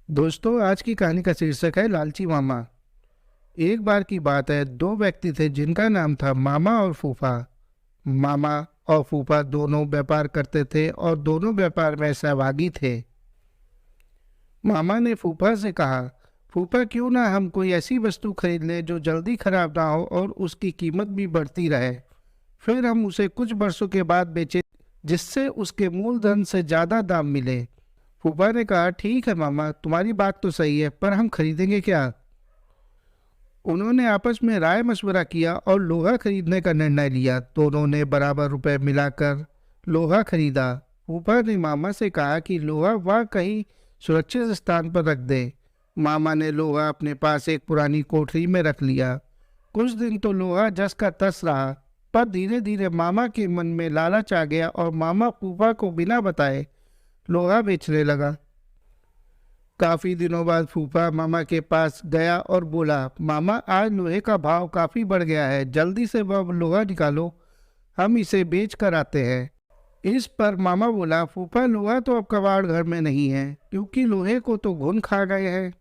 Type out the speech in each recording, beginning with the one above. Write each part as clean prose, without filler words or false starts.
दोस्तों, आज की कहानी का शीर्षक है लालची मामा। एक बार की बात है, दो व्यक्ति थे जिनका नाम था मामा और फूफा। मामा और फूफा दोनों व्यापार करते थे और दोनों व्यापार में सहभागी थे। मामा ने फूफा से कहा, फूफा क्यों ना हम कोई ऐसी वस्तु खरीद लें जो जल्दी खराब ना हो और उसकी कीमत भी बढ़ती रहे। फिर हम उसे कुछ वर्षों के बाद बेचें, जिससे उसके मूलधन से ज़्यादा दाम मिले। फूफा ने कहा, ठीक है मामा, तुम्हारी बात तो सही है, पर हम खरीदेंगे क्या? उन्होंने आपस में राय मशवरा किया और लोहा खरीदने का निर्णय लिया। दोनों ने बराबर रुपए मिलाकर लोहा खरीदा। फूफा ने मामा से कहा कि लोहा वह कहीं सुरक्षित स्थान पर रख दे। मामा ने लोहा अपने पास एक पुरानी कोठरी में रख लिया। कुछ दिन तो लोहा जस का तस रहा, पर धीरे धीरे मामा के मन में लालच आ गया और मामा फूफा को बिना बताए लोहा बेचने लगा। काफी दिनों बाद फूफा मामा के पास गया और बोला, मामा आज लोहे का भाव काफी बढ़ गया है, जल्दी से वह लोहा निकालो, हम इसे बेच कर आते हैं। इस पर मामा बोला, फूफा लोहा तो अब कबाड़ घर में नहीं है, क्योंकि लोहे को तो घुन खा गए हैं।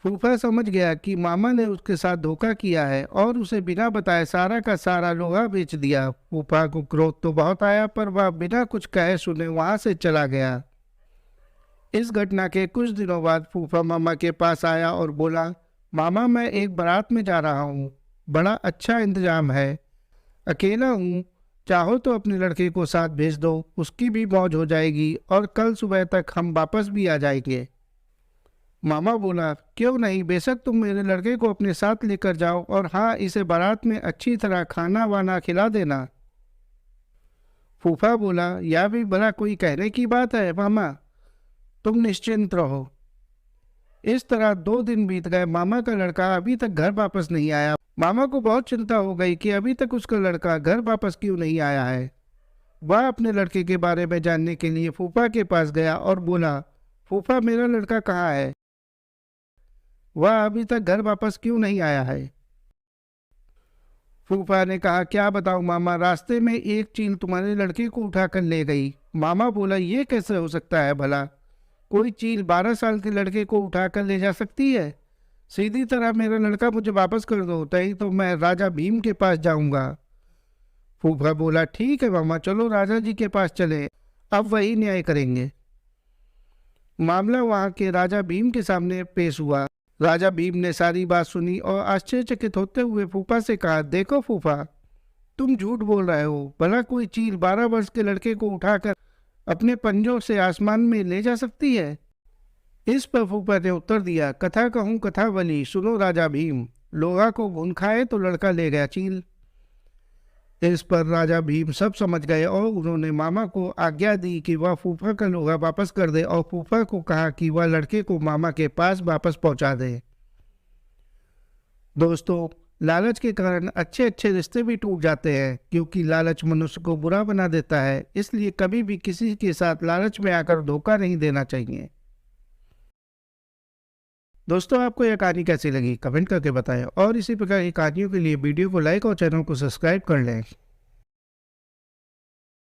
फूफा समझ गया कि मामा ने उसके साथ धोखा किया है और उसे बिना बताए सारा का सारा लोहा बेच दिया। फूफा को क्रोध तो बहुत आया, पर वह बिना कुछ कहे सुने वहां से चला गया। इस घटना के कुछ दिनों बाद फूफा मामा के पास आया और बोला, मामा मैं एक बारात में जा रहा हूँ, बड़ा अच्छा इंतजाम है, अकेला हूँ, चाहो तो अपने लड़के को साथ भेज दो, उसकी भी मौज हो जाएगी और कल सुबह तक हम वापस भी आ जाएंगे। मामा बोला, क्यों नहीं, बेशक तुम मेरे लड़के को अपने साथ लेकर जाओ, और हाँ, इसे बारात में अच्छी तरह खाना वाना खिला देना। फूफा बोला, यह भी बड़ा कोई कहने की बात है मामा, तुम निश्चिंत रहो। इस तरह 2 दिन बीत गए। मामा का लड़का अभी तक घर वापस नहीं आया। मामा को बहुत चिंता हो गई कि अभी तक उसका लड़का घर वापस क्यों नहीं आया है। वह अपने लड़के के बारे में जानने के लिए फूफा के पास गया और बोला, फूफा मेरा लड़का कहाँ है, वह अभी तक घर वापस क्यों नहीं आया है? फूफा ने कहा, क्या बताऊं मामा, रास्ते में एक चील तुम्हारे लड़के को उठाकर ले गई। मामा बोला, ये कैसे हो सकता है भला, कोई चील 12 साल के लड़के को उठाकर ले जा सकती है? सीधी तरह मेरा लड़का मुझे वापस कर दो, नहीं तो मैं राजा भीम के पास जाऊंगा। फूफा बोला, ठीक है मामा, चलो राजा जी के पास चले, अब वही न्याय करेंगे। मामला वहां के राजा भीम के सामने पेश हुआ। राजा भीम ने सारी बात सुनी और आश्चर्यचकित होते हुए फूफा से कहा, देखो फूफा, तुम झूठ बोल रहे हो, भला कोई चील 12 वर्ष के लड़के को उठाकर अपने पंजों से आसमान में ले जा सकती है? इस पर फूफा ने उत्तर दिया, कथा कहूँ कथा बनी, सुनो राजा भीम, लोहा को घुन खाए तो लड़का ले गया चील। इस पर राजा भीम सब समझ गए और उन्होंने मामा को आज्ञा दी कि वह फूफा का लोहा वापस कर दे और फूफा को कहा कि वह लड़के को मामा के पास वापस पहुंचा दे। दोस्तों, लालच के कारण अच्छे अच्छे रिश्ते भी टूट जाते हैं, क्योंकि लालच मनुष्य को बुरा बना देता है। इसलिए कभी भी किसी के साथ लालच में आकर धोखा नहीं देना चाहिए। दोस्तों, आपको यह कहानी कैसी लगी कमेंट करके बताएं और इसी प्रकार की कहानियों के लिए वीडियो को लाइक और चैनल को सब्सक्राइब कर लें।